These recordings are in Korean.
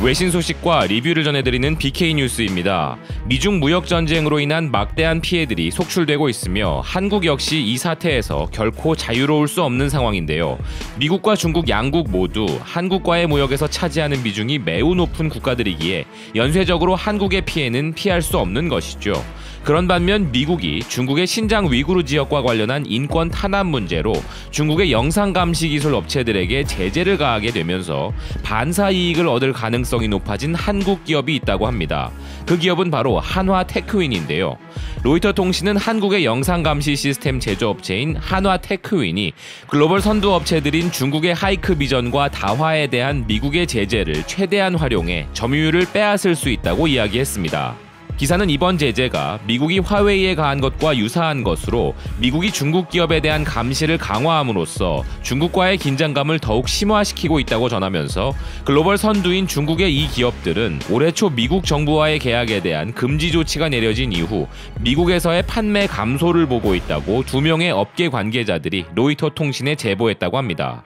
외신 소식과 리뷰를 전해드리는 BK 뉴스입니다. 미중 무역 전쟁으로 인한 막대한 피해들이 속출되고 있으며 한국 역시 이 사태에서 결코 자유로울 수 없는 상황인데요. 미국과 중국 양국 모두 한국과의 무역에서 차지하는 비중이 매우 높은 국가들이기에 연쇄적으로 한국의 피해는 피할 수 없는 것이죠. 그런 반면 미국이 중국의 신장 위구르 지역과 관련한 인권 탄압 문제로 중국의 영상 감시 기술 업체들에게 제재를 가하게 되면서 반사 이익을 얻을 가능성이 높아진 한국 기업이 있다고 합니다. 그 기업은 바로 한화테크윈인데요. 로이터 통신은 한국의 영상 감시 시스템 제조업체인 한화테크윈이 글로벌 선두 업체들인 중국의 하이크비전과 다화에 대한 미국의 제재를 최대한 활용해 점유율을 빼앗을 수 있다고 이야기했습니다. 기사는 이번 제재가 미국이 화웨이에 가한 것과 유사한 것으로 미국이 중국 기업에 대한 감시를 강화함으로써 중국과의 긴장감을 더욱 심화시키고 있다고 전하면서 글로벌 선두인 중국의 이 기업들은 올해 초 미국 정부와의 계약에 대한 금지 조치가 내려진 이후 미국에서의 판매 감소를 보고 있다고 2명의 업계 관계자들이 로이터 통신에 제보했다고 합니다.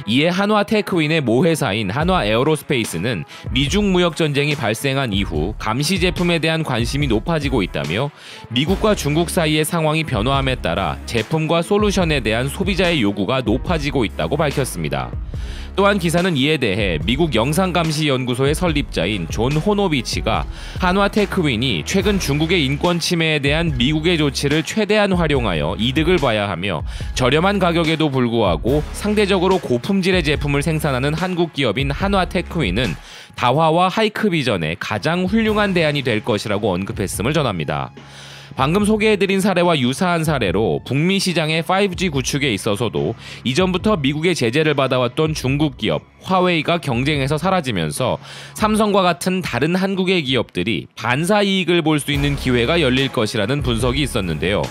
이에 한화테크윈의 모회사인 한화에어로스페이스는 미중 무역 전쟁이 발생한 이후 감시 제품에 대한 관심이 높아지고 있다며 미국과 중국 사이의 상황이 변화함에 따라 제품과 솔루션에 대한 소비자의 요구가 높아지고 있다고 밝혔습니다. 또한 기사는 이에 대해 미국 영상감시연구소의 설립자인 존 호노비치가 한화테크윈이 최근 중국의 인권 침해에 대한 미국의 조치를 최대한 활용하여 이득을 봐야 하며 저렴한 가격에도 불구하고 상대적으로 고품질의 제품을 생산하는 한국 기업인 한화테크윈은 다화와 하이크비전의 가장 훌륭한 대안이 될 것이라고 언급했음을 전합니다. 방금 소개해드린 사례와 유사한 사례로 북미 시장의 5G 구축에 있어서도 이전부터 미국의 제재를 받아왔던 중국 기업 화웨이가 경쟁에서 사라지면서 삼성과 같은 다른 한국의 기업들이 반사 이익을 볼 수 있는 기회가 열릴 것이라는 분석이 있었는데요.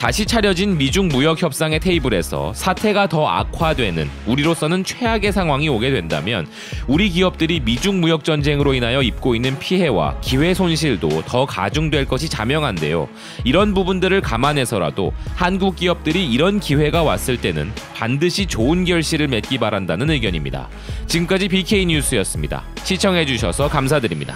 다시 차려진 미중 무역 협상의 테이블에서 사태가 더 악화되는 우리로서는 최악의 상황이 오게 된다면 우리 기업들이 미중 무역 전쟁으로 인하여 입고 있는 피해와 기회 손실도 더 가중될 것이 자명한데요. 이런 부분들을 감안해서라도 한국 기업들이 이런 기회가 왔을 때는 반드시 좋은 결실을 맺기 바란다는 의견입니다. 지금까지 BK 뉴스였습니다. 시청해주셔서 감사드립니다.